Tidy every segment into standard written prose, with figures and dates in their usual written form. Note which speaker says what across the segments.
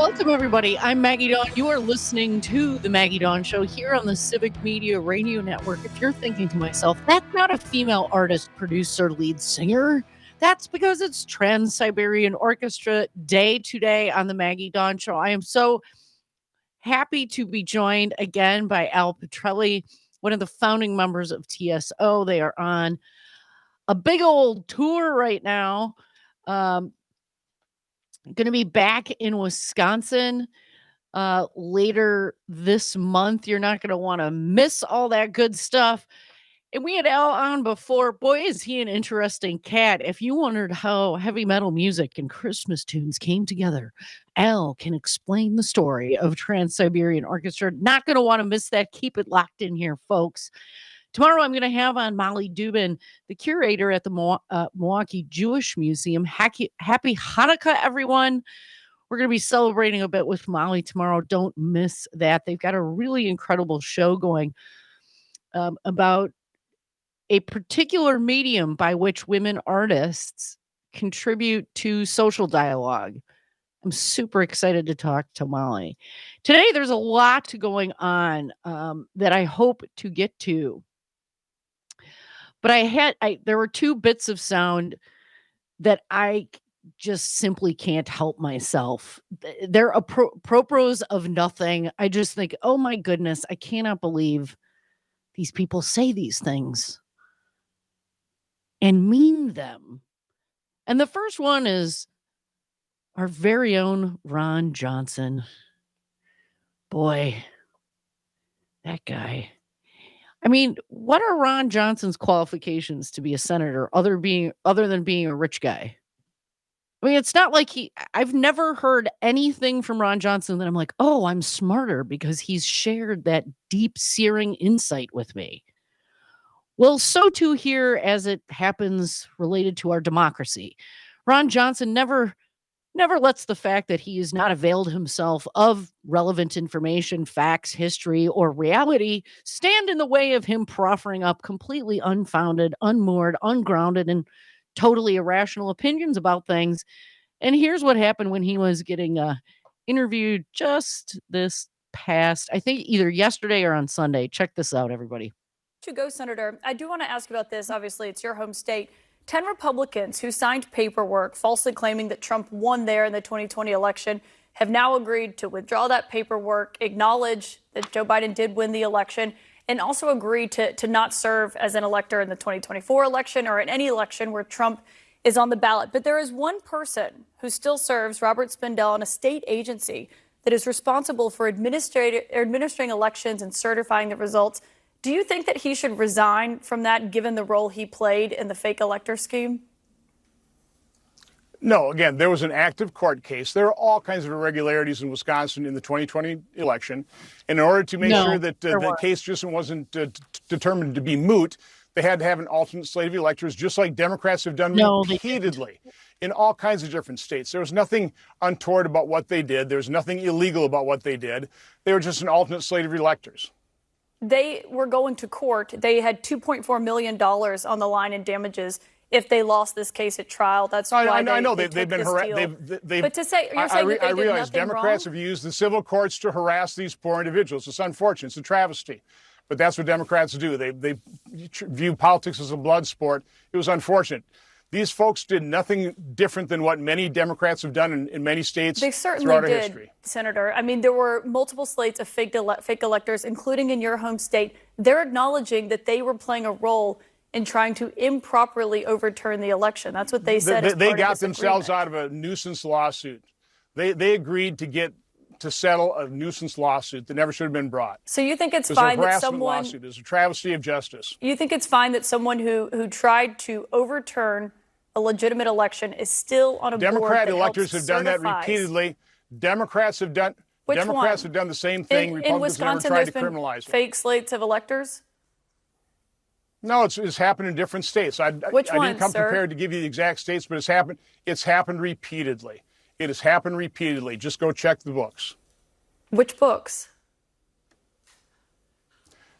Speaker 1: Welcome, everybody. I'm Maggie Dawn. You are listening to The Maggie Dawn Show here on the Civic Media Radio Network. If you're thinking to myself, that's not a female artist, producer, lead singer, that's because it's Trans Siberian Orchestra Day today on The Maggie Dawn Show. I am so happy to be joined again by Al Pitrelli, one of the founding members of TSO. They are on a big old tour right now. Going to be back in Wisconsin later this month. You're not going to want to miss all that good stuff. And we had Al on before. Boy, is he an interesting cat. If you wondered how heavy metal music and Christmas tunes came together, Al can explain the story of Trans Siberian Orchestra. Not going to want to miss that. Keep it locked in here, folks. Tomorrow, I'm going to have on Molly Dubin, the curator at the Milwaukee Jewish Museum. Happy Hanukkah, everyone. We're going to be celebrating a bit with Molly tomorrow. Don't miss that. They've got a really incredible show going about a particular medium by which women artists contribute to social dialogue. I'm super excited to talk to Molly. Today, there's a lot going on that I hope to get to. But there were two bits of sound that I just simply can't help myself. They're apropos of nothing. I just think, oh my goodness, I cannot believe these people say these things and mean them. And the first one is our very own Ron Johnson. Boy, that guy. I mean, what are Ron Johnson's qualifications to be a senator other than being a rich guy? I mean, it's not like I've never heard anything from Ron Johnson that I'm like, oh, I'm smarter because he's shared that deep, searing insight with me. Well, so too here as it happens related to our democracy. Ron Johnson never lets the fact that he has not availed himself of relevant information, facts, history, or reality stand in the way of him proffering up completely unfounded, unmoored, ungrounded, and totally irrational opinions about things. And here's what happened when he was getting interviewed just this past, I think either yesterday or on Sunday. Check this out, everybody.
Speaker 2: To go, Senator, I do want to ask about this. Obviously, it's your home state. 10 Republicans who signed paperwork falsely claiming that Trump won there in the 2020 election have now agreed to withdraw that paperwork, acknowledge that Joe Biden did win the election, and also agree to not serve as an elector in the 2024 election or in any election where Trump is on the ballot. But there is one person who still serves, Robert Spindell, in a state agency that is responsible for administering elections and certifying the results. Do you think that he should resign from that, given the role he played in the fake elector scheme?
Speaker 3: No, again, there was an active court case. There are all kinds of irregularities in Wisconsin in the 2020 election. And in order to make sure that the case just wasn't determined to be moot, they had to have an alternate slate of electors, just like Democrats have done repeatedly in all kinds of different states. There was nothing untoward about what they did. There was nothing illegal about what they did. They were just an alternate slate of electors.
Speaker 2: They were going to court. They had $2.4 million on the line in damages if they lost this case at trial. That's why I know they've been harassed. But to say, you're saying that they did
Speaker 3: realize Democrats
Speaker 2: wrong?
Speaker 3: have used the civil courts to harass these poor individuals. It's unfortunate. It's a travesty. But that's what Democrats do. They view politics as a blood sport. It was unfortunate. These folks did nothing different than what many Democrats have done in many states throughout our history.
Speaker 2: Senator. I mean, there were multiple slates of fake electors, including in your home state. They're acknowledging that they were playing a role in trying to improperly overturn the election. That's what they said.
Speaker 3: They got themselves out of a nuisance lawsuit. They agreed to settle a nuisance lawsuit that never should have been brought.
Speaker 2: So you think it's fine that someone...
Speaker 3: Lawsuit. It's a travesty of justice.
Speaker 2: You think it's fine that someone who tried to overturn a legitimate election is still on a board that
Speaker 3: Democrat electors have done that repeatedly. Democrats have done the same thing. Republicans never tried to criminalize it.
Speaker 2: Fake slates of electors?
Speaker 3: No, it's happened in different states. I didn't come prepared to give you the exact states, but it's happened repeatedly. It has happened repeatedly. Just go check the books.
Speaker 2: Which books?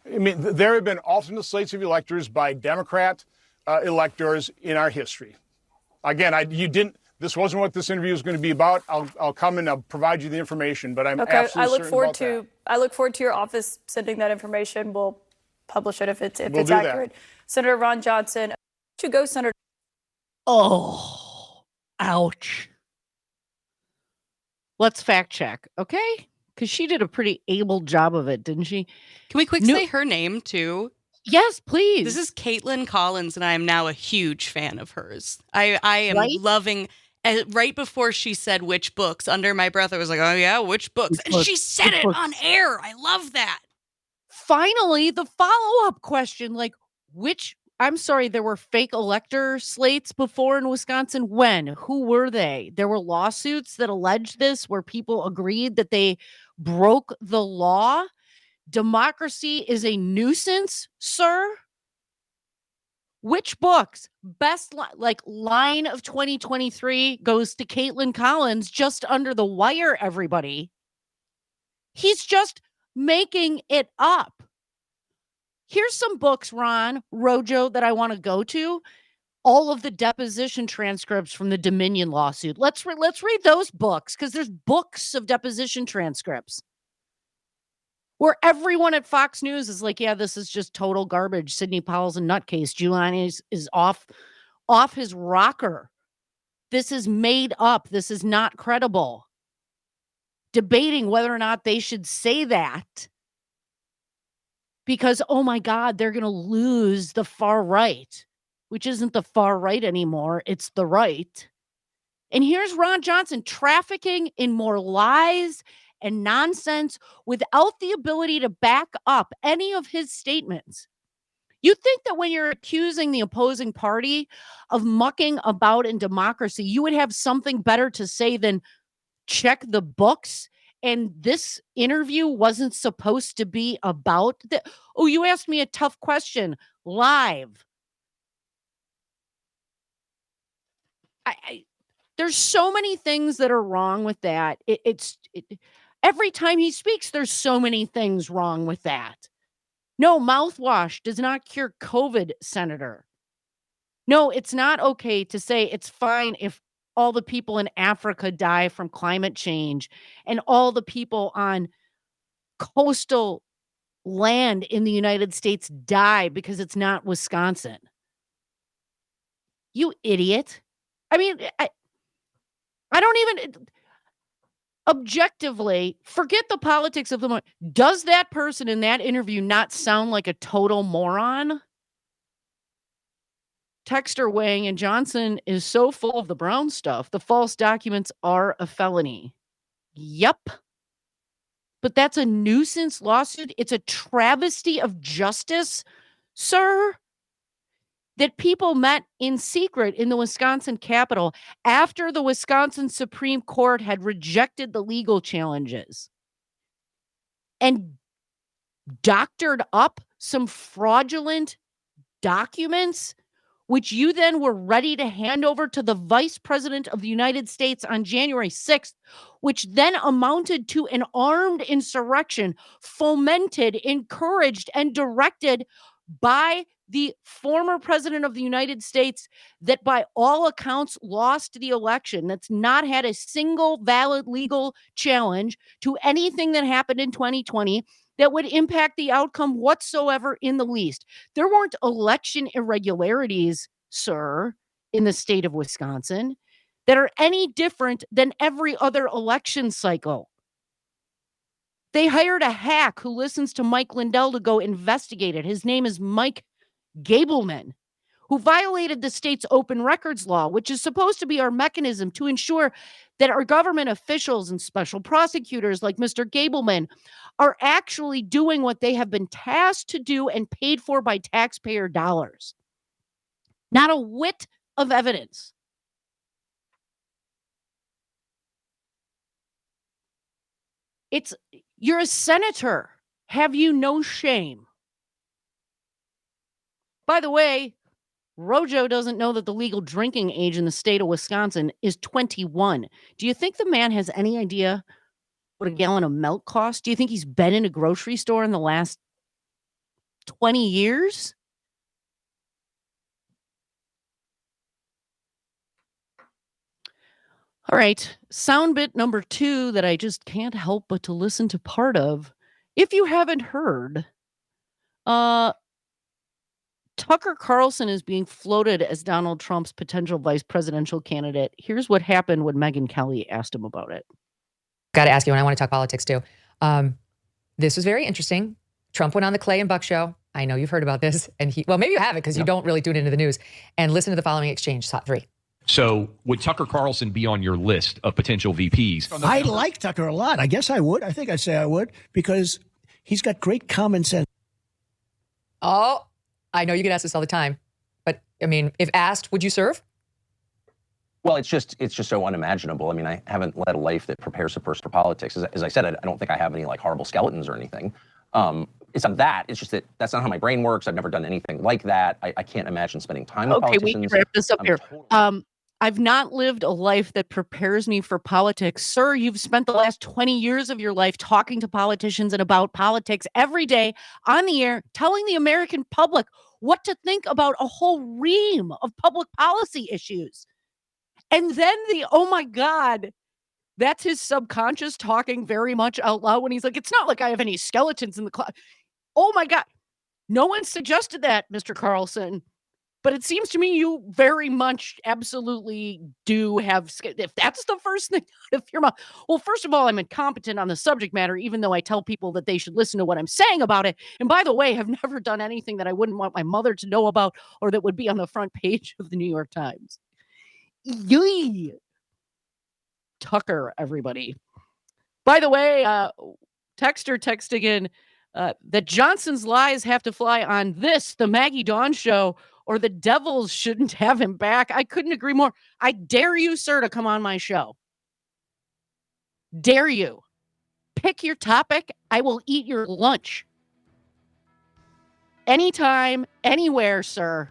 Speaker 3: I mean, there have been alternate slates of electors by Democrat electors in our history. Again, This wasn't what this interview is going to be about. I'll come and I'll provide you the information, but I'm absolutely certain about that.
Speaker 2: I look forward to your office sending that information. We'll publish it if it's
Speaker 3: That.
Speaker 2: accurate. Senator Ron Johnson, to go, Senator.
Speaker 1: Oh, ouch. Let's fact check, okay? Because she did a pretty able job of it, didn't she?
Speaker 4: Can we say her name too?
Speaker 1: Yes, please.
Speaker 4: This is Caitlin Collins, and I am now a huge fan of hers. I am loving. Right before she said which books, under my breath, I was like, oh yeah, which books? And she said it on air. I love that.
Speaker 1: Finally, the follow-up question, like, I'm sorry, there were fake elector slates before in Wisconsin. When? Who were they? There were lawsuits that alleged this where people agreed that they broke the law. Democracy is a nuisance, sir. Which books? Best line of 2023 goes to Caitlin Collins, just under the wire, everybody. He's just making it up. Here's some books, Ron, RoJo, that I want to go to. All of the deposition transcripts from the Dominion lawsuit. Let's read those books, because there's books of deposition transcripts where everyone at Fox News is like, yeah, this is just total garbage. Sidney Powell's a nutcase. Giuliani is off his rocker. This is made up. This is not credible. Debating whether or not they should say that because, oh my God, they're going to lose the far right, which isn't the far right anymore. It's the right. And here's Ron Johnson trafficking in more lies and nonsense without the ability to back up any of his statements. You think that when you're accusing the opposing party of mucking about in democracy, you would have something better to say than check the books? And this interview wasn't supposed to be about that. Oh, you asked me a tough question live. There's so many things that are wrong with that. Every time he speaks, there's so many things wrong with that. No, mouthwash does not cure COVID, Senator. No, it's not okay to say it's fine if all the people in Africa die from climate change and all the people on coastal land in the United States die because it's not Wisconsin. You idiot. I mean, I don't even objectively forget the politics of the moment. Does that person in that interview not sound like a total moron? Texter Wang and Johnson is so full of the Brown stuff. The false documents are a felony. Yep. But that's a nuisance lawsuit. It's a travesty of justice, sir. That people met in secret in the Wisconsin Capitol after the Wisconsin Supreme Court had rejected the legal challenges and doctored up some fraudulent documents, which you then were ready to hand over to the Vice President of the United States on January 6th, which then amounted to an armed insurrection fomented, encouraged, and directed by the former president of the United States that by all accounts lost the election, that's not had a single valid legal challenge to anything that happened in 2020 that would impact the outcome whatsoever in the least. There weren't election irregularities, sir, in the state of Wisconsin that are any different than every other election cycle. They hired a hack who listens to Mike Lindell to go investigate it. His name is Mike Gableman, who violated the state's open records law, which is supposed to be our mechanism to ensure that our government officials and special prosecutors like Mr. Gableman are actually doing what they have been tasked to do and paid for by taxpayer dollars. Not a whit of evidence. You're a senator. Have you no shame? By the way, RoJo doesn't know that the legal drinking age in the state of Wisconsin is 21. Do you think the man has any idea what a gallon of milk costs? Do you think he's been in a grocery store in the last 20 years? All right. Sound bit number 2 that I just can't help but to listen to part of. If you haven't heard, Tucker Carlson is being floated as Donald Trump's potential vice presidential candidate. Here's what happened when Megyn Kelly asked him about it.
Speaker 5: Got to ask you, and I want to talk politics too. This was very interesting. Trump went on the Clay and Buck show. I know you've heard about this. And well, maybe you haven't because you don't really tune into the news. And listen to the following exchange, top 3.
Speaker 6: So would Tucker Carlson be on your list of potential VPs?
Speaker 7: I like Tucker a lot. I guess I would. I think I'd say I would because he's got great common sense.
Speaker 5: Oh, I know you get asked this all the time. But, I mean, if asked, would you serve?
Speaker 8: Well, it's just so unimaginable. I mean, I haven't led a life that prepares a person for politics. As I said, I don't think I have any like horrible skeletons or anything. It's not that. It's just that that's not how my brain works. I've never done anything like that. I can't imagine spending time with politicians.
Speaker 1: Okay, we can wrap this up here. I've not lived a life that prepares me for politics. Sir, you've spent the last 20 years of your life talking to politicians and about politics every day on the air, telling the American public what to think about a whole ream of public policy issues. And then oh my God, that's his subconscious talking very much out loud when he's like, it's not like I have any skeletons in the closet. Oh my God. No one suggested that, Mr. Carlson. But it seems to me you very much absolutely do have, if that's the first thing out of your mouth. Well, first of all, I'm incompetent on the subject matter, even though I tell people that they should listen to what I'm saying about it. And by the way, I've never done anything that I wouldn't want my mother to know about or that would be on the front page of the New York Times. Yee. Tucker, everybody. By the way, texter texting in that Johnson's lies have to fly on this, the Maggie Dawn show, or the Devils shouldn't have him back. I couldn't agree more. I dare you, sir, to come on my show. Dare you. Pick your topic. I will eat your lunch. Anytime, anywhere, sir.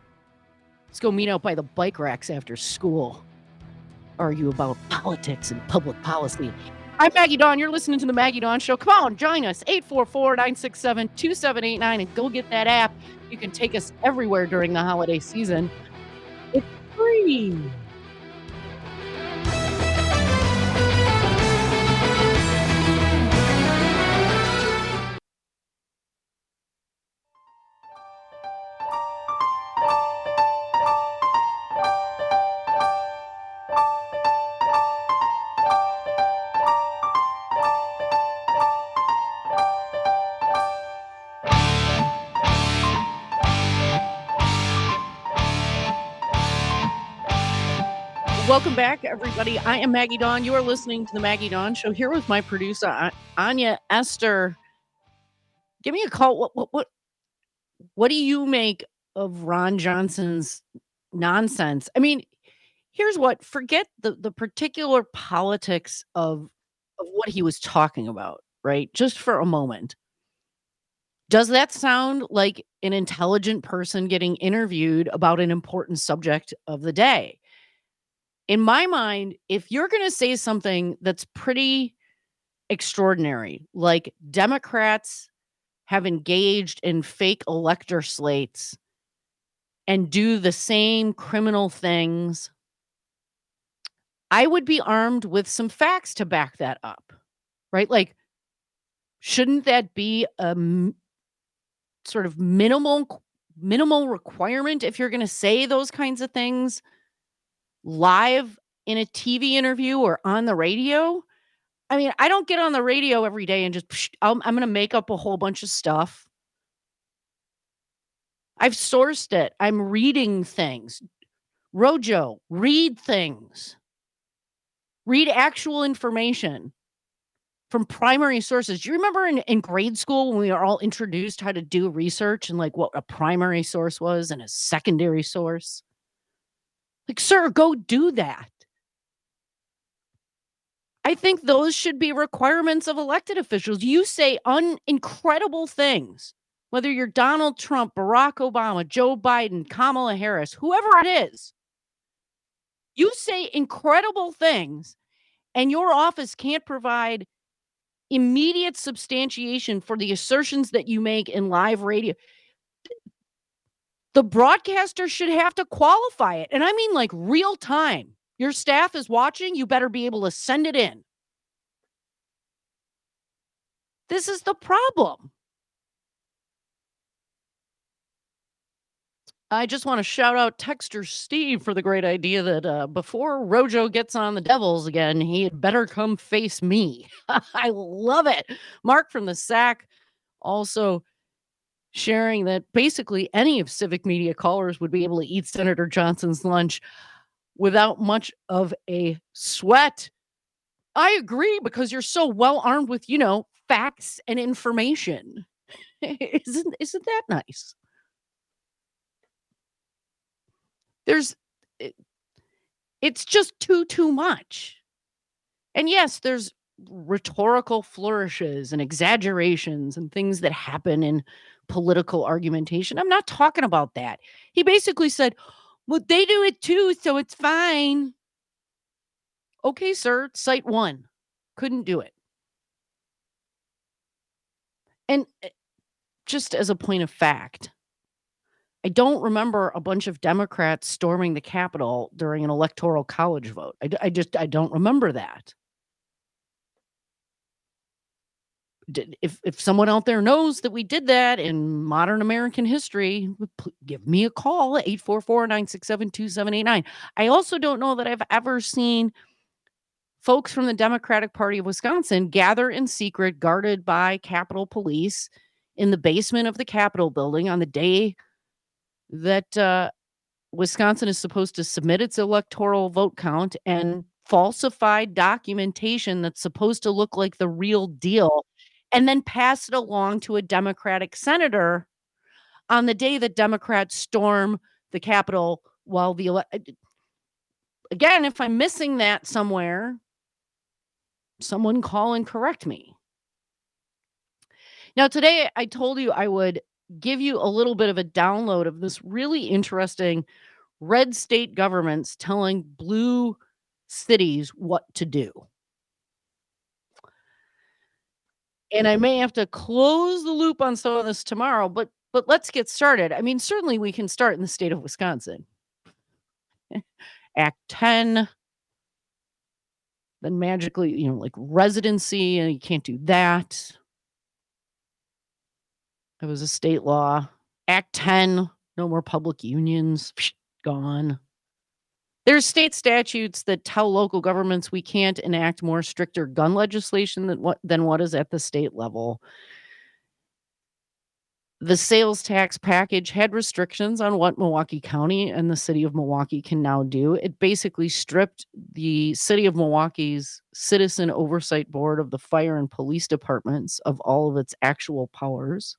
Speaker 1: Let's go meet out by the bike racks after school. Argue about politics and public policy. I'm Maggie Dawn. You're listening to the Maggie Dawn Show. Come on, join us. 844-967-2789 and go get that app. You can take us everywhere during the holiday season. It's free. Welcome back, everybody. I am Maggie Dawn. You are listening to the Maggie Dawn Show. Here with my producer, Anya Esther. Give me a call. What do you make of Ron Johnson's nonsense? I mean, here's what. Forget the particular politics of what he was talking about, right? Just for a moment. Does that sound like an intelligent person getting interviewed about an important subject of the day? In my mind, if you're going to say something that's pretty extraordinary, like Democrats have engaged in fake elector slates and do the same criminal things, I would be armed with some facts to back that up, right? Like, shouldn't that be a sort of minimal requirement if you're going to say those kinds of things live in a TV interview or on the radio? I mean, I don't get on the radio every day and just, I'm going to make up a whole bunch of stuff. I've sourced it. I'm reading things. RoJo, read things. Read actual information from primary sources. Do you remember in grade school when we were all introduced how to do research and like what a primary source was and a secondary source? Like, sir, go do that. I think those should be requirements of elected officials. You say incredible things, whether you're Donald Trump, Barack Obama, Joe Biden, Kamala Harris, whoever it is. You say incredible things, and your office can't provide immediate substantiation for the assertions that you make in live radio. The broadcaster should have to qualify it. And I mean like real time. Your staff is watching. You better be able to send it in. This is the problem. I just want to shout out Texter Steve for the great idea that before RoJo gets on the Devils again, he had better come face me. I love it. Mark from the Sack also sharing that basically any of Civic Media callers would be able to eat Senator Johnson's lunch without much of a sweat. I agree, because you're so well armed with, facts and information. Isn't that nice? It's just too much. And yes, there's rhetorical flourishes and exaggerations and things that happen in political argumentation. I'm not talking about that. He basically said, well, they do it too, so it's fine. Okay, sir, cite one. Couldn't do it. And just as a point of fact, I don't remember a bunch of Democrats storming the Capitol during an electoral college vote. I don't remember that. If someone out there knows that we did that in modern American history, give me a call at 844-967-2789. I also don't know that I've ever seen folks from the Democratic Party of Wisconsin gather in secret, guarded by Capitol Police, in the basement of the Capitol building on the day that Wisconsin is supposed to submit its electoral vote count, and falsified documentation that's supposed to look like the real deal, and then pass it along to a Democratic senator on the day that Democrats storm the Capitol while again, if I'm missing that somewhere, someone call and correct me. Now, today I told you I would give you a little bit of a download of this really interesting red state governments telling blue cities what to do. And I may have to close the loop on some of this tomorrow, but let's get started. I mean, certainly we can start in the state of Wisconsin. Act 10, then magically, like residency, and you can't do that. It was a state law. Act 10, no more public unions, gone. There's state statutes that tell local governments we can't enact more stricter gun legislation than what is at the state level. The sales tax package had restrictions on what Milwaukee County and the city of Milwaukee can now do. It basically stripped the city of Milwaukee's Citizen Oversight Board of the fire and police departments of all of its actual powers.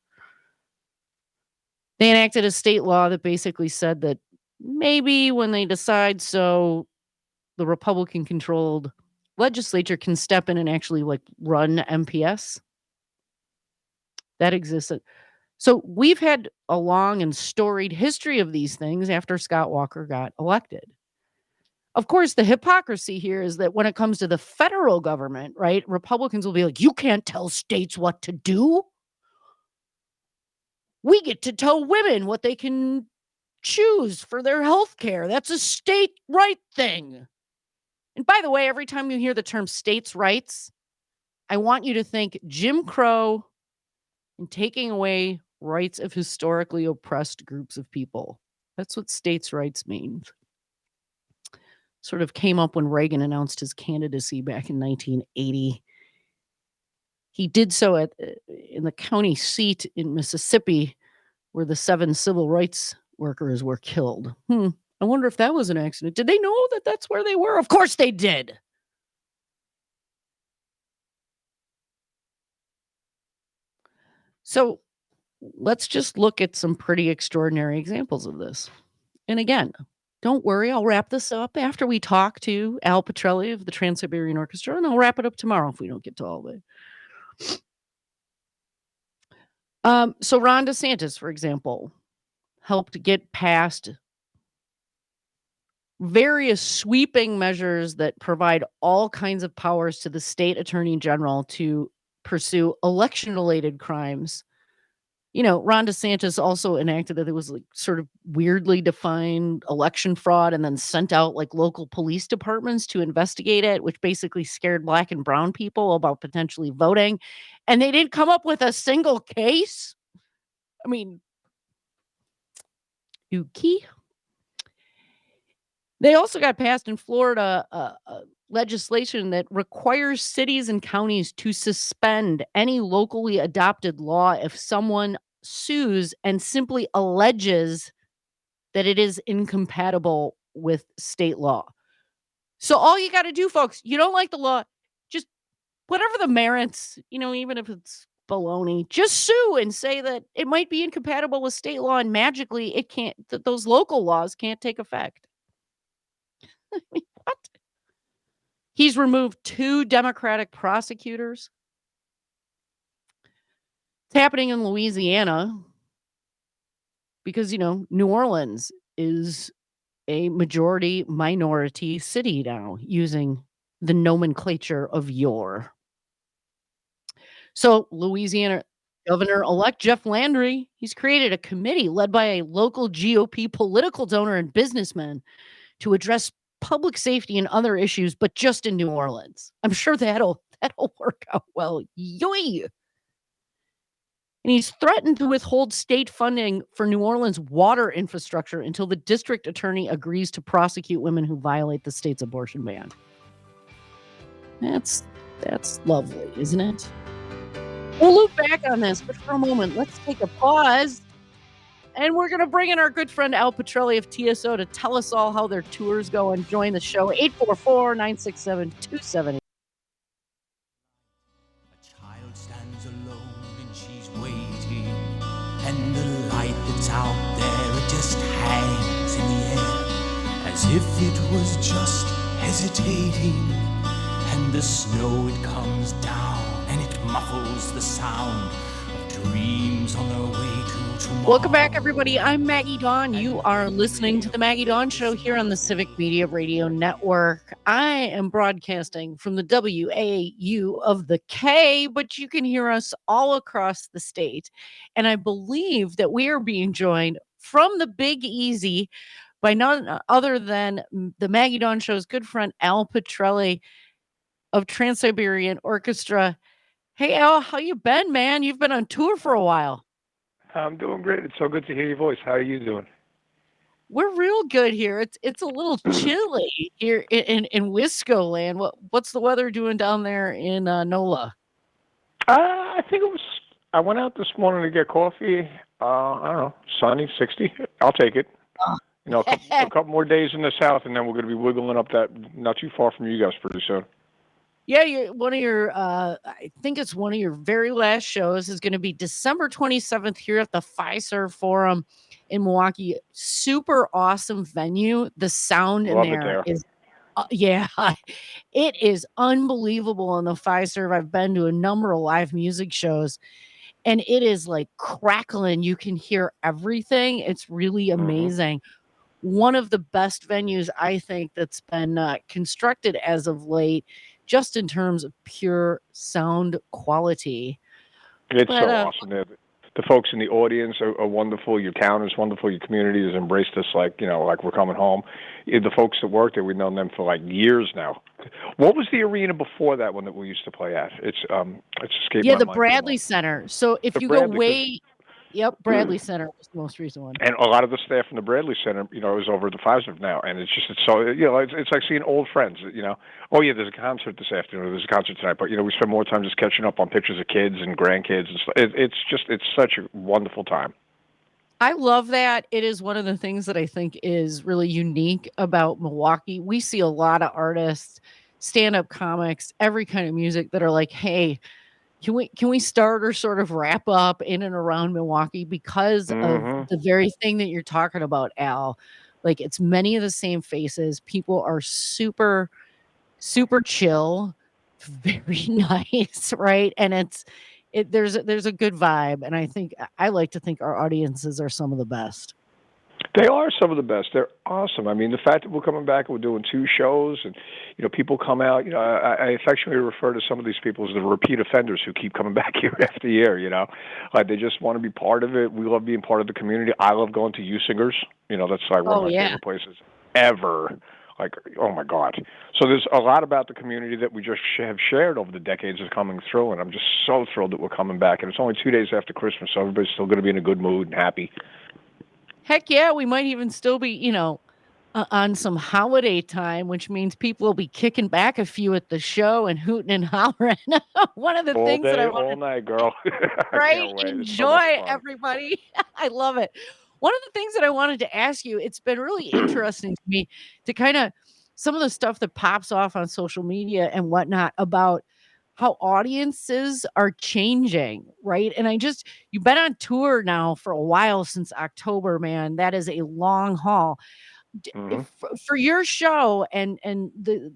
Speaker 1: They enacted a state law that basically said that maybe when they decide so, the Republican-controlled legislature can step in and actually run MPS. That existed. So we've had a long and storied history of these things after Scott Walker got elected. Of course, the hypocrisy here is that when it comes to the federal government, right, Republicans will be like, you can't tell states what to do. We get to tell women what they can choose for their health care. That's a state right thing. And by the way, every time you hear the term states' rights, I want you to think Jim Crow and taking away rights of historically oppressed groups of people. That's what states' rights means. Sort of came up when Reagan announced his candidacy back in 1980. He did so in the county seat in Mississippi, where the 7 civil rights workers were killed. I wonder if that was an accident. Did they know that that's where they were? Of course they did. So let's just look at some pretty extraordinary examples of this. And again, don't worry, I'll wrap this up after we talk to Al Pitrelli of the Trans Siberian Orchestra, and I'll wrap it up tomorrow if we don't get to all of it. So Ron DeSantis, for example, helped get passed various sweeping measures that provide all kinds of powers to the state attorney general to pursue election-related crimes, Ron DeSantis also enacted that there was like sort of weirdly defined election fraud and then sent out like local police departments to investigate it, which basically scared black and brown people about potentially voting. And they didn't come up with a single case. I mean, Yuki. They also got passed in Florida legislation that requires cities and counties to suspend any locally adopted law if someone sues and simply alleges that it is incompatible with state law. So all you got to do, folks, you don't like the law, just whatever the merits, even if it's baloney, just sue and say that it might be incompatible with state law, and magically it can't, those local laws can't take effect. I mean, what? He's removed 2 Democratic prosecutors. It's happening in Louisiana because, New Orleans is a majority minority city now, using the nomenclature of yore. So Louisiana Governor-elect Jeff Landry, he's created a committee led by a local GOP political donor and businessman to address public safety and other issues, but just in New Orleans. I'm sure that'll work out well. Yoy! And he's threatened to withhold state funding for New Orleans water infrastructure until the district attorney agrees to prosecute women who violate the state's abortion ban. That's lovely, isn't it? We'll loop back on this, but for a moment, let's take a pause. And we're going to bring in our good friend Al Pitrelli of TSO to tell us all how their tours go and join the show. 844-967-2780.
Speaker 9: A child stands alone and she's waiting, and the light that's out there, it just hangs in the air as if it was just hesitating. And the snow, it comes down and it muffles the sound of dreams on their way to tomorrow.
Speaker 1: Welcome back, everybody. I'm Maggie Dawn. You are listening to the Maggie Dawn Show here on the Civic Media Radio Network. I am broadcasting from the WAU of the K, but you can hear us all across the state. And I believe that we are being joined from the Big Easy by none other than the Maggie Dawn Show's good friend Al Pitrelli of Trans Siberian Orchestra. Hey, Al, how you been, man? You've been on tour for a while.
Speaker 10: I'm doing great. It's so good to hear your voice. How are you doing?
Speaker 1: We're real good here. It's a little chilly here in Wisco land. What's the weather doing down there in NOLA?
Speaker 10: I think it was. I went out this morning to get coffee. I don't know, sunny, 60. I'll take it. A couple more days in the south, and then we're going to be wiggling up that not too far from you guys pretty soon.
Speaker 1: Yeah, I think it's one of your very last shows is going to be December 27th here at the Fiserv Forum in Milwaukee. Super awesome venue. The sound in there is, it is unbelievable in the Fiserv. I've been to a number of live music shows, and it is like crackling. You can hear everything. It's really amazing. One of the best venues, I think, that's been constructed as of late, just in terms of pure sound quality.
Speaker 10: It's so awesome. The folks in the audience are wonderful. Your town is wonderful. Your community has embraced us like we're coming home. The folks that work there, we've known them for like years now. What was the arena before that one that we used to play at? It's escaped my mind.
Speaker 1: The Bradley Center. So if you go way... Yep, Bradley Center was the most recent one.
Speaker 10: And a lot of the staff from the Bradley Center, is over at the Fiserv now, and it's so it's like seeing old friends. Oh yeah, there's a concert this afternoon. There's a concert tonight, but we spend more time just catching up on pictures of kids and grandkids, and it's such a wonderful time.
Speaker 1: I love that. It is one of the things that I think is really unique about Milwaukee. We see a lot of artists, stand-up comics, every kind of music that are like, hey, can we start or sort of wrap up in and around Milwaukee because of the very thing that you're talking about, Al? Like, it's many of the same faces. People are super, super chill, very nice, right? And there's a good vibe, and I like to think our audiences are some of the best.
Speaker 10: They are some of the best. They're awesome. I mean, the fact that we're coming back and we're doing 2 shows, and people come out. I affectionately refer to some of these people as the repeat offenders who keep coming back year after year. Like they just want to be part of it. We love being part of the community. I love going to U Singers. That's like one of my favorite places ever. Like, oh my God. So there's a lot about the community that we just have shared over the decades of coming through, and I'm just so thrilled that we're coming back. And it's only 2 days after Christmas, so everybody's still going to be in a good mood and happy.
Speaker 1: Heck yeah, we might even still be, on some holiday time, which means people will be kicking back a few at the show and hooting and hollering. One of the
Speaker 10: all
Speaker 1: things
Speaker 10: day,
Speaker 1: that I want
Speaker 10: all night, girl.
Speaker 1: right? Enjoy, everybody. I love it. One of the things that I wanted to ask you, it's been really interesting to me to kind of some of the stuff that pops off on social media and whatnot about how audiences are changing, right? And you've been on tour now for a while, since October, man. That is a long haul. For your show and the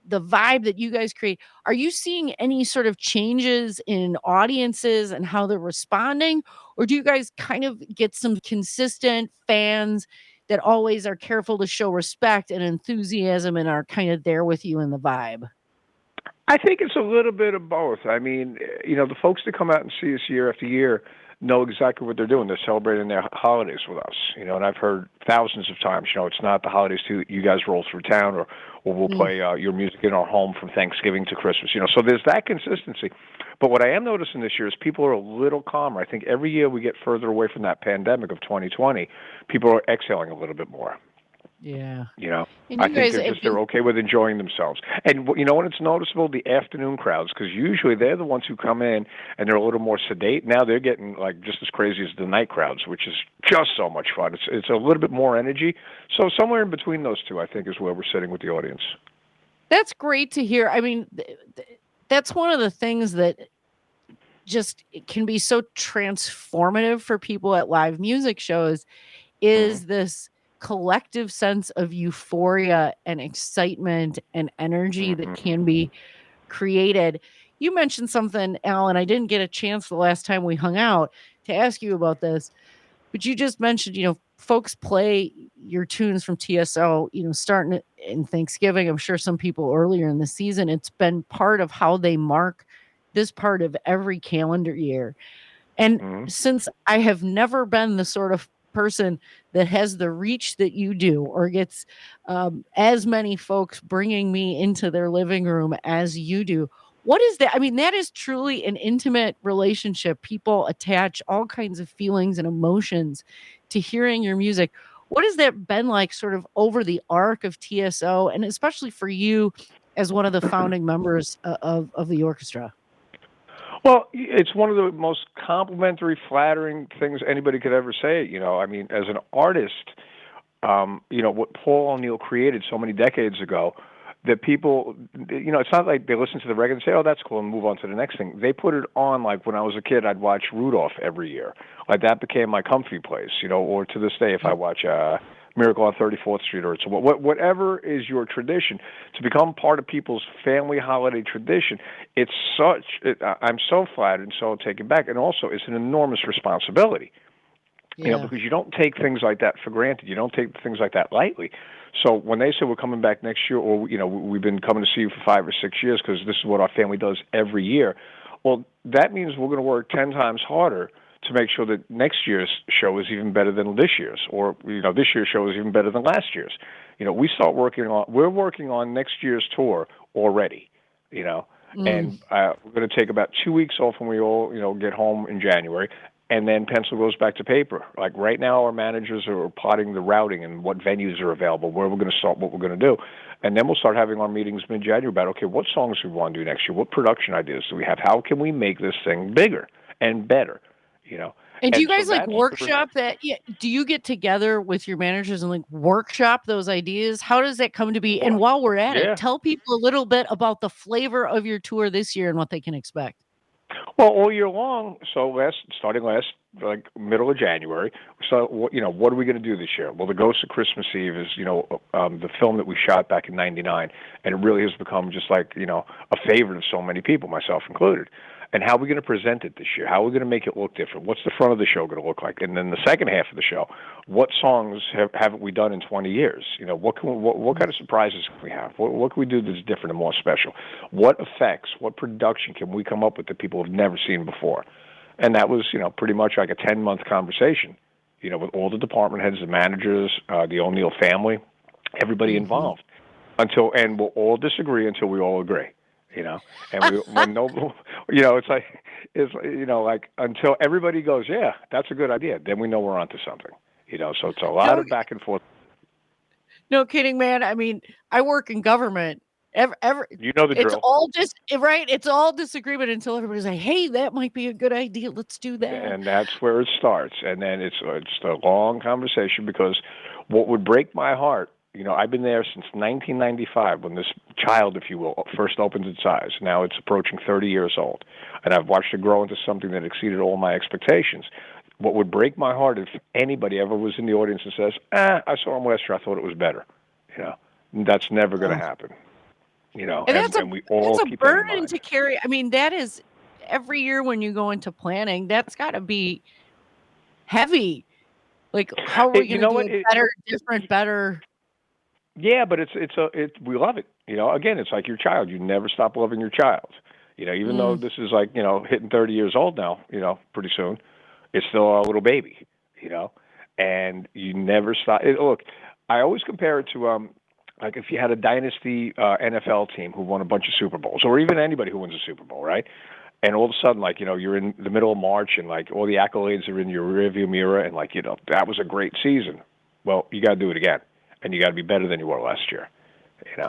Speaker 1: vibe that you guys create, are you seeing any sort of changes in audiences and how they're responding? Or do you guys kind of get some consistent fans that always are careful to show respect and enthusiasm and are kind of there with you in the vibe?
Speaker 10: I think it's a little bit of both. I mean, the folks that come out and see us year after year know exactly what they're doing. They're celebrating their holidays with us, and I've heard thousands of times, it's not the holidays too. You guys roll through town, or we'll play your music in our home from Thanksgiving to Christmas, so there's that consistency. But what I am noticing this year is people are a little calmer. I think every year we get further away from that pandemic of 2020, people are exhaling a little bit more.
Speaker 1: Yeah.
Speaker 10: I think they're okay with enjoying themselves. And when it's noticeable, the afternoon crowds, because usually they're the ones who come in and they're a little more sedate. Now they're getting like just as crazy as the night crowds, which is just so much fun. It's a little bit more energy. So somewhere in between those two, I think, is where we're sitting with the audience.
Speaker 1: That's great to hear. I mean, that's one of the things that just can be so transformative for people at live music shows is this collective sense of euphoria and excitement and energy that can be created. You mentioned something, Alan. I didn't get a chance the last time we hung out to ask you about this, but you just mentioned, folks play your tunes from TSO, starting in Thanksgiving. I'm sure some people earlier in the season, it's been part of how they mark this part of every calendar year. And since I have never been the sort of person that has the reach that you do, or gets as many folks bringing me into their living room as you do, what is that? I mean, that is truly an intimate relationship. People attach all kinds of feelings and emotions to hearing your music. What has that been like sort of over the arc of TSO, and especially for you as one of the founding members of the orchestra?
Speaker 10: Well, it's one of the most complimentary, flattering things anybody could ever say. I mean, as an artist, what Paul O'Neill created so many decades ago, that people, it's not like they listen to the record and say, oh, that's cool, and move on to the next thing. They put it on, like when I was a kid, I'd watch Rudolph every year. Like that became my comfy place, or to this day, if I watch Miracle on 34th Street, or it's whatever is your tradition, to become part of people's family holiday tradition. I'm so flattered and so taken back, and also it's an enormous responsibility. Because you don't take things like that for granted. You don't take things like that lightly. So when they say we're coming back next year, or we've been coming to see you for 5 or 6 years because this is what our family does every year, well, that means we're going to work 10 times harder to make sure that next year's show is even better than this year's, or this year's show is even better than last year's. We're working on next year's tour already. And we're going to take about 2 weeks off when we all get home in January. And then pencil goes back to paper. Like right now, our managers are plotting the routing and what venues are available, where we're going to start, what we're going to do. And then we'll start having our meetings mid-January about, okay, what songs we want to do next year? What production ideas do we have? How can we make this thing bigger and better?
Speaker 1: And do you guys workshop that? Yeah. Do you get together with your managers and workshop those ideas? How does that come to be? And while we're at it, tell people a little bit about the flavor of your tour this year and what they can expect.
Speaker 10: Well, all year long. So starting middle of January. So what are we going to do this year? Well, The Ghost of Christmas Eve is the film that we shot back in '99, and it really has become just a favorite of so many people, myself included. And how are we going to present it this year? How are we going to make it look different? What's the front of the show going to look like? And then the second half of the show, what songs haven't we done in 20 years? What kind of surprises can we have? What can we do that's different and more special? What effects, what production can we come up with that people have never seen before? And that was, pretty much like a 10-month conversation, with all the department heads, the managers, the O'Neill family, everybody involved. And we'll all disagree until we all agree. And it's until everybody goes, yeah, that's a good idea. Then we know we're onto something. So it's a lot of back and forth.
Speaker 1: No kidding, man. I mean, I work in government.
Speaker 10: You know the drill.
Speaker 1: It's all right. It's all disagreement until everybody's like, "Hey, that might be a good idea. Let's do that."
Speaker 10: And that's where it starts. And then it's a long conversation, because what would break my heart. I've been there since 1995 when this child, if you will, first opened its eyes. Now it's approaching 30 years old. And I've watched it grow into something that exceeded all my expectations. What would break my heart if anybody ever was in the audience and says, I saw him last year, I thought it was better. That's never going to happen.
Speaker 1: And
Speaker 10: we all
Speaker 1: that's a
Speaker 10: keep that in
Speaker 1: burden
Speaker 10: mind.
Speaker 1: to carry. I mean, that is every year when you go into planning, that's got to be heavy. Like, how are we going to do it better, different, better?
Speaker 10: Yeah, but we love it. Again, it's like your child. You never stop loving your child. Even though this is like, hitting 30 years old now, pretty soon, it's still a little baby, and you never stop. Look, I always compare it to, like if you had a dynasty NFL team who won a bunch of Super Bowls, or even anybody who wins a Super Bowl, right? And all of a sudden, like, you're in the middle of March and like all the accolades are in your rearview mirror, and like, that was a great season. Well, you got to do it again. And you got to be better than you were last year.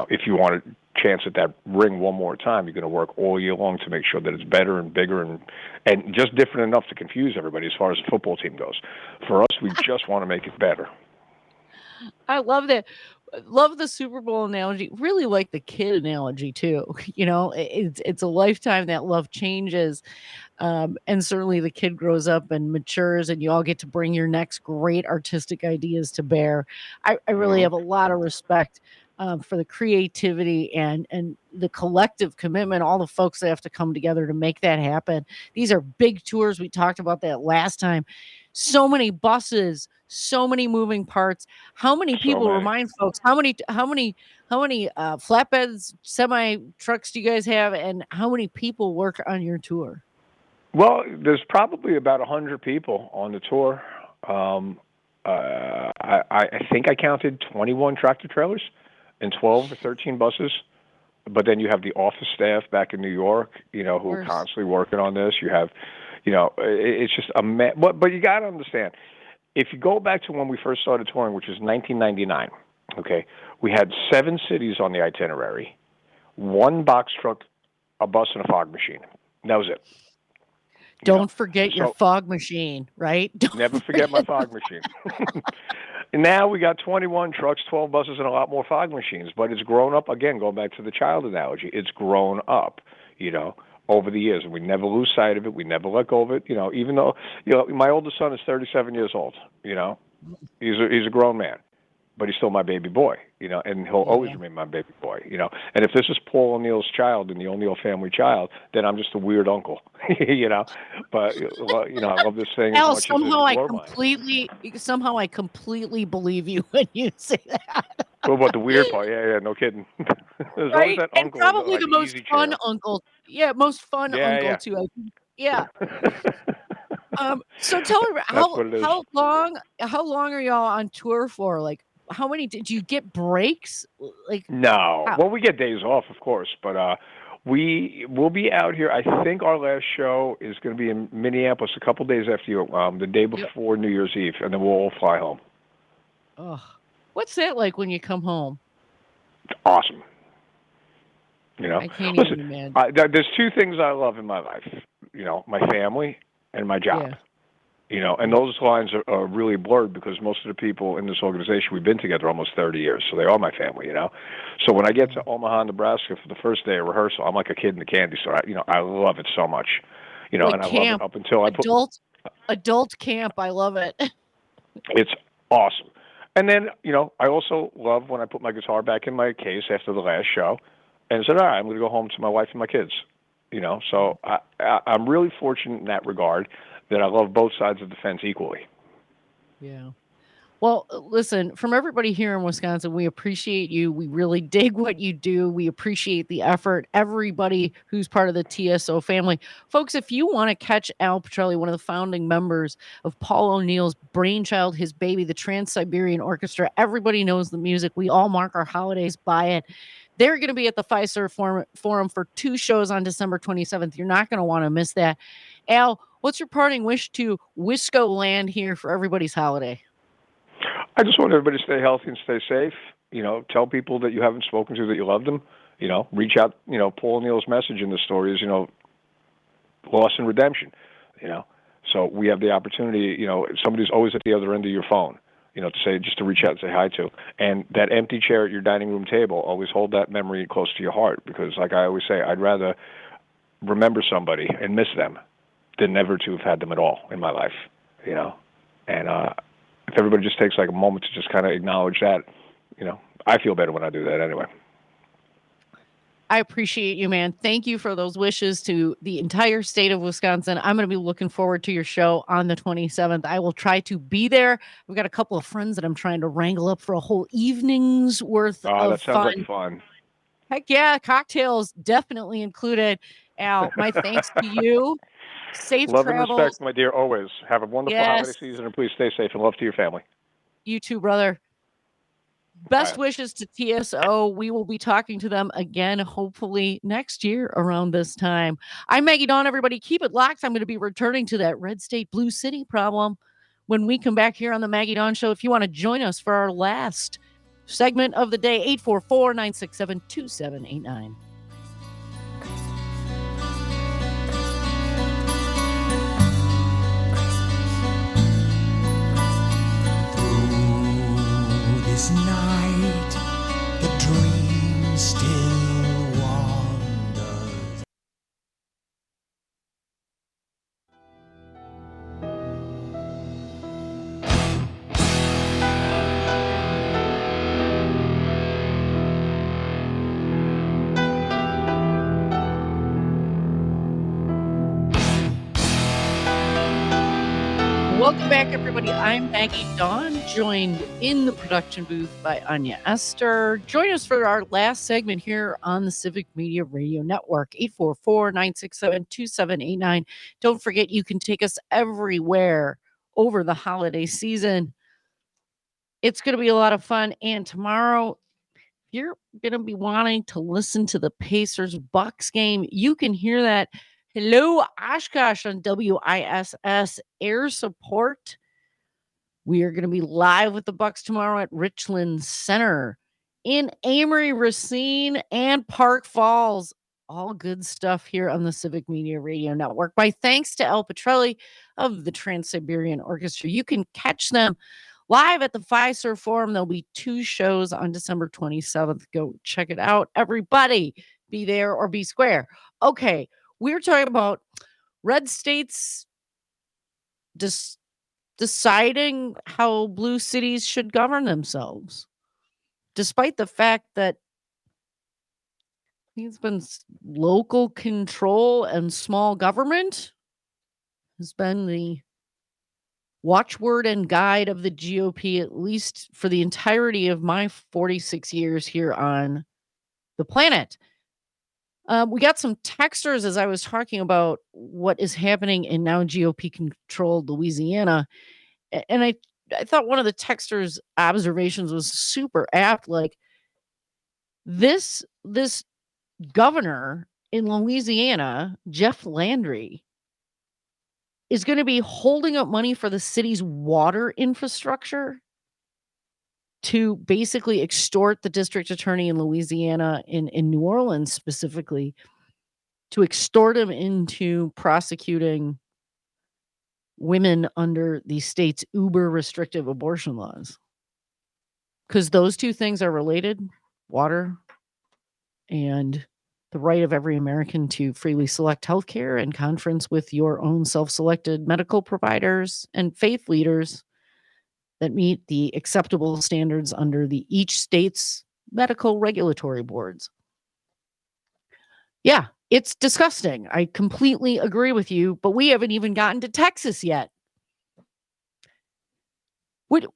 Speaker 10: If you want a chance at that ring one more time, you're going to work all year long to make sure that it's better and bigger and just different enough to confuse everybody as far as the football team goes. For us, we just want to make it better.
Speaker 1: I love that. Love the Super Bowl analogy. Really like the kid analogy too. It's a lifetime. That love changes. And certainly the kid grows up and matures, and you all get to bring your next great artistic ideas to bear. I really have a lot of respect for the creativity and the collective commitment, all the folks that have to come together to make that happen. These are big tours. We talked about that last time. So many buses, so many moving parts. How many people, remind folks, how many flatbeds, semi trucks do you guys have, and how many people work on your tour?
Speaker 10: Well, there's probably about 100 people on the tour. I think I counted 21 tractor trailers and 12 or 13 buses. But then you have the office staff back in New York, who are constantly working on this. You have, it's just but you got to understand, if you go back to when we first started touring, which was 1999, okay, we had 7 cities on the itinerary, 1 box truck, a bus, and a fog machine. That was it.
Speaker 1: Don't forget your fog machine, right?
Speaker 10: Never forget my fog machine. And now we got 21 trucks, 12 buses, and a lot more fog machines. But it's grown up, again, going back to the child analogy, it's grown up, over the years. And we never lose sight of it. We never let go of it, even though, my oldest son is 37 years old, He's a grown man. But he's still my baby boy, and he'll always remain my baby boy, And if this is Paul O'Neill's child and the O'Neill family child, then I'm just a weird uncle, But I love this thing.
Speaker 1: Al,
Speaker 10: as much
Speaker 1: somehow
Speaker 10: as
Speaker 1: somehow I completely believe you when you say that.
Speaker 10: What about the weird part? Yeah, no kidding. There's always that
Speaker 1: and
Speaker 10: uncle,
Speaker 1: probably
Speaker 10: like
Speaker 1: the most fun
Speaker 10: chair.
Speaker 1: uncle. Yeah, most fun uncle too. I think. Yeah. So tell me, how long are y'all on tour for? Like, how many did you get breaks? Like,
Speaker 10: no. Well, we get days off, of course, but we will be out here. I think our last show is going to be in Minneapolis a couple days after you, the day before New Year's Eve, and then we'll all fly home.
Speaker 1: Oh, what's that like when you come home?
Speaker 10: It's awesome.
Speaker 1: I can't even imagine.
Speaker 10: There's 2 things I love in my life. My family and my job.
Speaker 1: Yeah.
Speaker 10: And those lines are really blurred because most of the people in this organization, we've been together almost 30 years, so they are my family, So when I get to Omaha, Nebraska for the first day of rehearsal, I'm like a kid in the candy store. I love it so much,
Speaker 1: like
Speaker 10: and I
Speaker 1: camp,
Speaker 10: love it up until
Speaker 1: adult camp. I love it.
Speaker 10: It's awesome. And then, I also love when I put my guitar back in my case after the last show and said, all right, I'm going to go home to my wife and my kids. So I'm really fortunate in that regard that I love both sides of the fence equally.
Speaker 1: Yeah. Well, listen, from everybody here in Wisconsin, we appreciate you. We really dig what you do. We appreciate the effort. Everybody who's part of the TSO family. Folks, if you want to catch Al Pitrelli, one of the founding members of Paul O'Neill's brainchild, his baby, the Trans Siberian Orchestra, everybody knows the music. We all mark our holidays by it. They're going to be at the Fiserv Forum for 2 shows on December 27th. You're not going to want to miss that. Al, what's your parting wish to Wisco land here for everybody's holiday?
Speaker 10: I just want everybody to stay healthy and stay safe. Tell people that you haven't spoken to that you love them. Reach out. Paul O'Neill's message in the story is, loss and redemption. So we have the opportunity. Somebody's always at the other end of your phone. To reach out and say hi to. And that empty chair at your dining room table, always hold that memory close to your heart, because, like I always say, I'd rather remember somebody and miss them than never to have had them at all in my life. And if everybody just takes like a moment to just kind of acknowledge that, I feel better when I do that anyway.
Speaker 1: I appreciate you, man. Thank you for those wishes to the entire state of Wisconsin. I'm going to be looking forward to your show on the 27th. I will try to be there. We've got a couple of friends that I'm trying to wrangle up for a whole evening's worth of
Speaker 10: that sounds like fun.
Speaker 1: Heck yeah, cocktails definitely included. Al, my thanks to you. Safe
Speaker 10: love
Speaker 1: travels.
Speaker 10: And respect, my dear, always. Have a wonderful holiday season, and please stay safe, and love to your family.
Speaker 1: You too, brother. Best wishes to TSO. We will be talking to them again, hopefully next year around this time. I'm Maggie Dawn, everybody. Keep it locked. I'm going to be returning to that red state, blue city problem when we come back here on the Maggie Dawn Show. If you want to join us for our last segment of the day, 844-967-2789.
Speaker 9: This night, the dream still wanders.
Speaker 1: Welcome back, everybody. I'm Maggie Dawn, joined in the production booth by Anya Esther. Join us for our last segment here on the Civic Media Radio Network, 844-967-2789. Don't forget, you can take us everywhere over the holiday season. It's going to be a lot of fun. And tomorrow, you're going to be wanting to listen to the Pacers-Bucks game. You can hear that. Hello, Oshkosh on WISS Air Support. We are going to be live with the Bucks tomorrow at Richland Center in Amory, Racine, and Park Falls. All good stuff here on the Civic Media Radio Network. My thanks to Al Pitrelli of the Trans Siberian Orchestra. You can catch them live at the Fiserv Forum. There'll be 2 shows on December 27th. Go check it out. Everybody, be there or be square. Okay, we're talking about red states deciding how blue cities should govern themselves, despite the fact that it's been local control and small government has been the watchword and guide of the GOP, at least for the entirety of my 46 years here on the planet. We got some texters as I was talking about what is happening in now GOP-controlled Louisiana. And I thought one of the texters' observations was super apt. Like, this governor in Louisiana, Jeff Landry, is going to be holding up money for the city's water infrastructure to basically extort the district attorney in Louisiana, in New Orleans specifically, to extort him into prosecuting women under the state's uber restrictive abortion laws. Because those 2 things are related, water and the right of every American to freely select healthcare and conference with your own self-selected medical providers and faith leaders that meet the acceptable standards under each state's medical regulatory boards. Yeah, It's disgusting. I completely agree with you, but we haven't even gotten to Texas yet. Would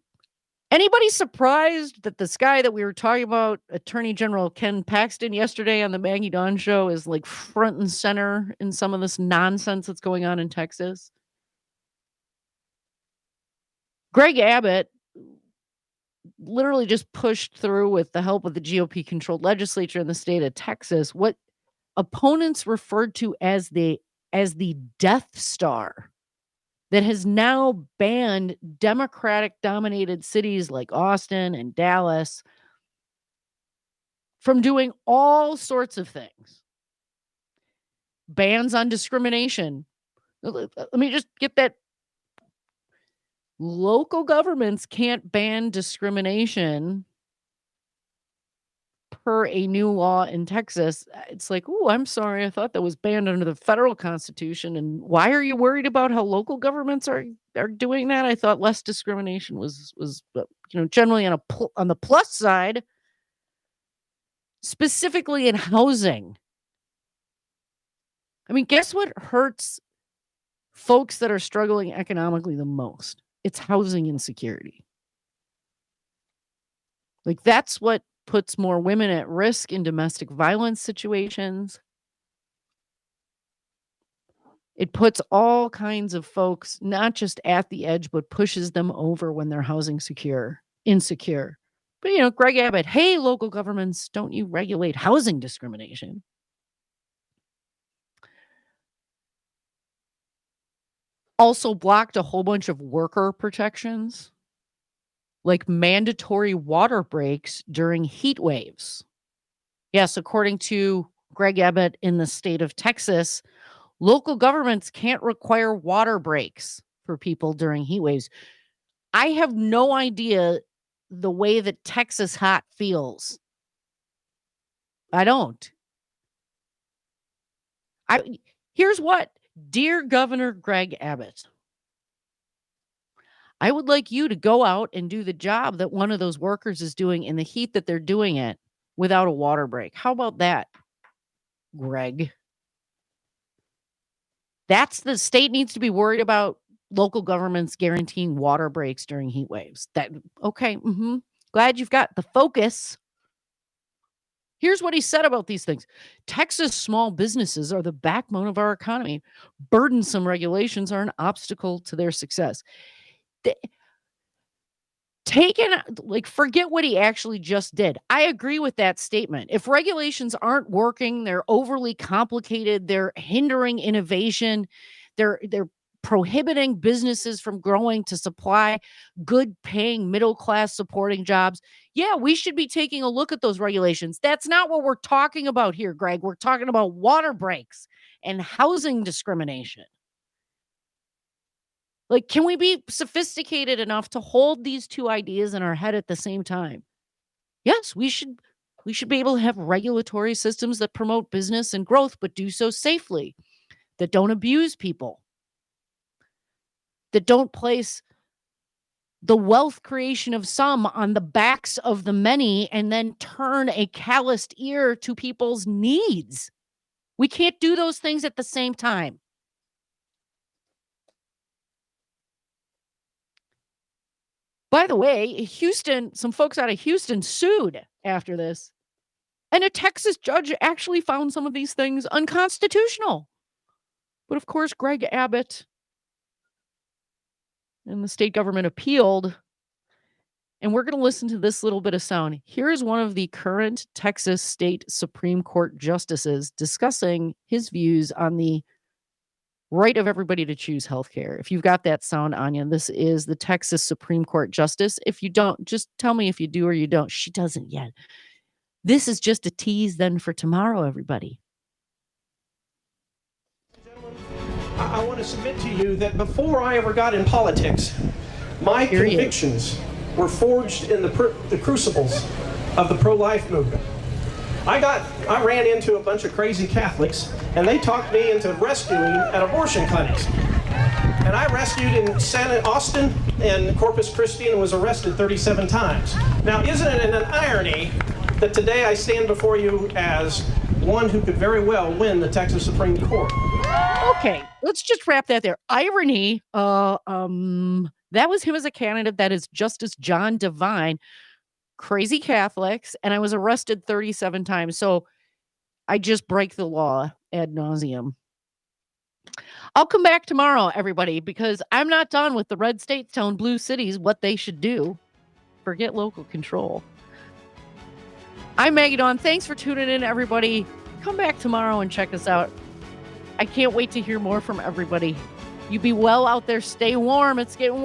Speaker 1: anybody surprised that this guy that we were talking about, Attorney General Ken Paxton, yesterday on the Maggie Dawn show is like front and center in some of this nonsense that's going on in Texas? Greg Abbott literally just pushed through with the help of the GOP-controlled legislature in the state of Texas what opponents referred to as the Death Star that has now banned Democratic-dominated cities like Austin and Dallas from doing all sorts of things. Bans on discrimination. Let me just get that. Local governments can't ban discrimination per a new law in Texas. It's like, oh, I'm sorry. I thought that was banned under the federal constitution. And why are you worried about how local governments are doing that? I thought less discrimination was generally on the plus side, specifically in housing. I mean, guess what hurts folks that are struggling economically the most? It's housing insecurity. Like, that's what puts more women at risk in domestic violence situations. It puts all kinds of folks not just at the edge, but pushes them over when they're housing insecure. But, Greg Abbott, hey, local governments, don't you regulate housing discrimination? Also blocked a whole bunch of worker protections, like mandatory water breaks during heat waves. Yes, according to Greg Abbott in the state of Texas, local governments can't require water breaks for people during heat waves. I have no idea the way that Texas hot feels. I don't. Here's what. Dear Governor Greg Abbott, I would like you to go out and do the job that one of those workers is doing in the heat that they're doing it without a water break. How about that, Greg? That's the state needs to be worried about local governments guaranteeing water breaks during heat waves. Okay. Glad you've got the focus. Here's what he said about these things. Texas small businesses are the backbone of our economy. Burdensome regulations are an obstacle to their success. Forget what he actually just did. I agree with that statement. If regulations aren't working, they're overly complicated, they're hindering innovation, they're prohibiting businesses from growing to supply good paying middle class supporting jobs. Yeah, we should be taking a look at those regulations. That's not what we're talking about here, Greg. We're talking about water breaks and housing discrimination. Like, can we be sophisticated enough to hold these two ideas in our head at the same time? Yes, we should be able to have regulatory systems that promote business and growth, but do so safely, that don't abuse people, that don't place the wealth creation of some on the backs of the many and then turn a calloused ear to people's needs. We can't do those things at the same time. By the way, some folks out of Houston sued after this. And a Texas judge actually found some of these things unconstitutional. But of course, Greg Abbott and the state government appealed. And we're going to listen to this little bit of sound. Here is one of the current Texas State Supreme Court justices discussing his views on the right of everybody to choose healthcare. If you've got that sound, Anya, this is the Texas Supreme Court justice. If you don't, just tell me if you do or you don't. She doesn't yet. This is just a tease then for tomorrow, everybody.
Speaker 11: I want to submit to you that before I ever got in politics, my convictions were forged in the crucibles of the pro-life movement. I ran into a bunch of crazy Catholics, and they talked me into rescuing at abortion clinics. And I rescued in Austin and Corpus Christi and was arrested 37 times. Now, isn't it an irony that today I stand before you as one who could very well win the Texas Supreme Court.
Speaker 1: Okay, let's just wrap that there. Irony, that was him as a candidate. That is Justice John Devine. Crazy Catholics, and I was arrested 37 times. So I just break the law ad nauseum. I'll come back tomorrow, everybody, because I'm not done with the red states telling blue cities what they should do. Forget local control. I'm Maggie Dawn. Thanks for tuning in, everybody. Come back tomorrow and check us out. I can't wait to hear more from everybody. You be well out there. Stay warm. It's getting warm.